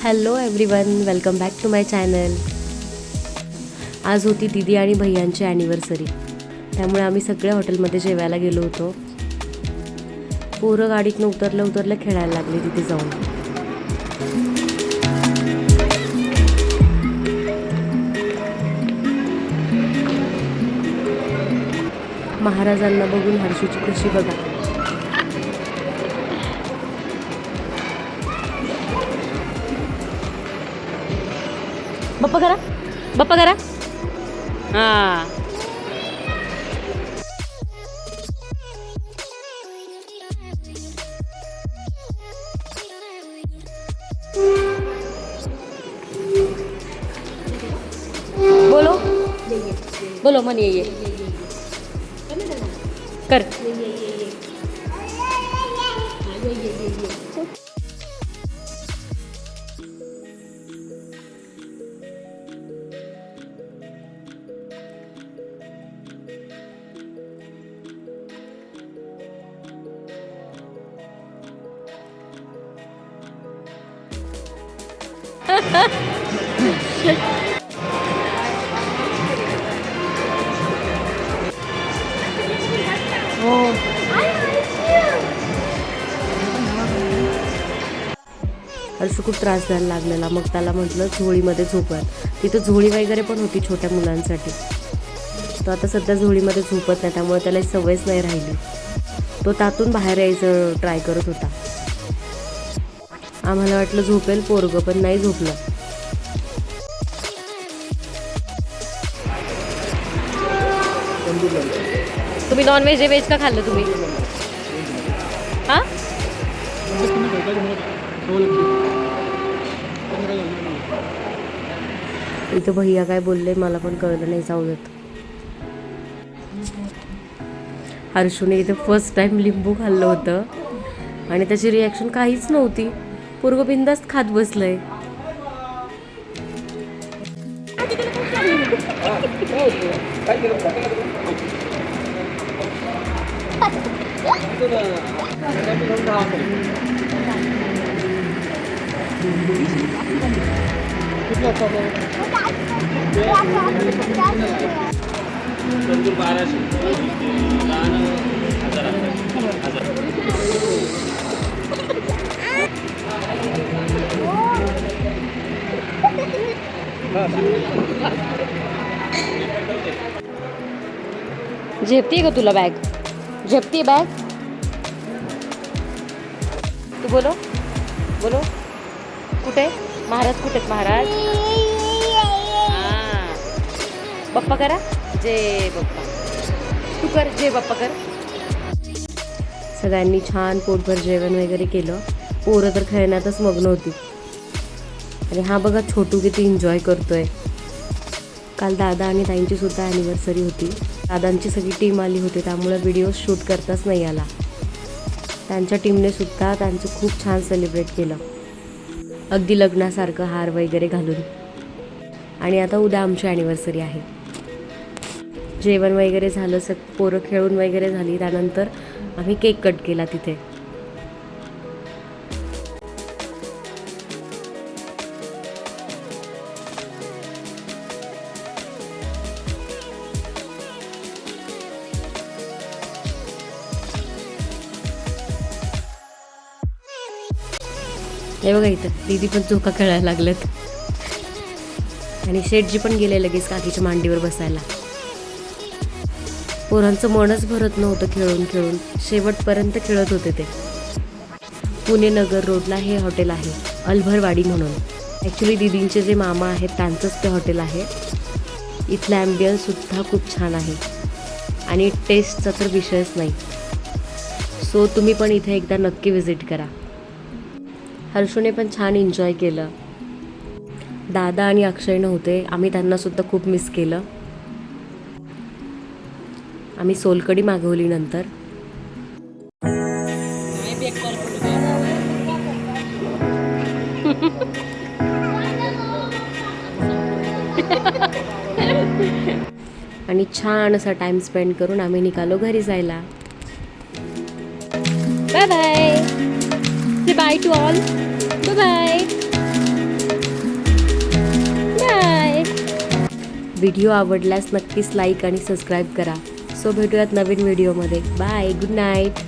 Hello everyone, welcome back to my channel. आज होती दीदी आणि भैयांची ॲनिव्हर्सरी, त्यामुळे आम्ही सगळे हॉटेलमध्ये जेवायला गेलो होतो. पोरं गाडीतनं उतरल्या खेळायला लागले तिथे जाऊन. महाराजांना बघून हर्षूची खुशी बघा. बाप्पा करा हां. बोलो बोलो मन ये कर. हर्षू खूप त्रास द्यायला लागलेला. मग त्याला म्हटलं झोळीमध्ये झोपत. तिथं झोळी वगैरे पण होती छोट्या मुलांसाठी. तो आता सध्या झोळीमध्ये झोपत नाही, त्यामुळे त्याला सवयच नाही राहिली. तो त्यातून बाहेर यायचं ट्राय करत होता. आम्हाला वाटलं झोपेल पोरगं, पण नाही झोपलं. तुम्ही नॉनव्हेज आहे व्हेज का खाल्लं तुम्ही? हां, इथं भैया काय बोलले मला पण कळलं नाही. जाऊ देत. हर्षूने इथे फर्स्ट टाइम लिंबू खाल्लं होतं आणि त्याची रिॲक्शन काहीच नव्हती. पोरगं बिंदास्त खात बसलंय. झेपतीये का तुला बॅग? झेपतीये बॅग? तू बोलो बोलो. कुठे महाराज? कुठे महाराज? हां, बाप्पा करा. जय बाप्पा. तू कर जय बाप्पा कर. सगळ्यांनी छान पोटभर जेवण वगैरे केलं. पोरं तर खेळण्यातच मग्न होती. आणि हा बघा छोटू किती एन्जॉय करतोय. काल दादा आणि ताईंची सुद्धा ॲनिव्हर्सरी होती. दादांची सगळी टीम आली होती, त्यामुळे व्हिडिओ शूट करताच नाही आला. त्यांच्या टीमने सुद्धा त्यांचं खूप छान सेलिब्रेट केलं, अगदी लग्नासारखं हार वगैरे घालून. आणि आता उद्या आमची ॲनिव्हर्सरी आहे. जेवण वगैरे झालं, पोरं खेळून वगैरे झाली. त्यानंतर आम्ही केक कट केला तिथे. हे बघा इथं दीदी पण चोखा खेळायला लागलेत. आणि शेठजी पण गेले लगेच काकीच्या मांडीवर बसायला. पोरांचं मनच भरत नव्हतं खेळून खेळून. शेवटपर्यंत खेळत होते ते. पुणे नगर रोडला हे हॉटेल आहे, अलभरवाडी म्हणून. ॲक्च्युली दीदींचे जे मामा आहेत त्यांचंच ते हॉटेल आहे. इथला ॲम्बियन्ससुद्धा खूप छान आहे आणि टेस्टचा तर विषयच नाही. सो तुम्ही पण इथे एकदा नक्की व्हिजिट करा. हर्षूने पण छान एन्जॉय केलं. दादा आणि अक्षय नव्हते, आम्ही त्यांनासुद्धा खूप मिस केलं. आम्ही सोलकढी मागवली नंतर. आणि छान असा टाइम स्पेंड करून आम्ही निघालो घरी जायला. Bye bye. Say bye to all. Bye bye. Video आवडल्यास नक्कीच लाईक आणि सबस्क्राईब करा. सो भेटूयात नवीन व्हिडिओमध्ये. Bye, good night.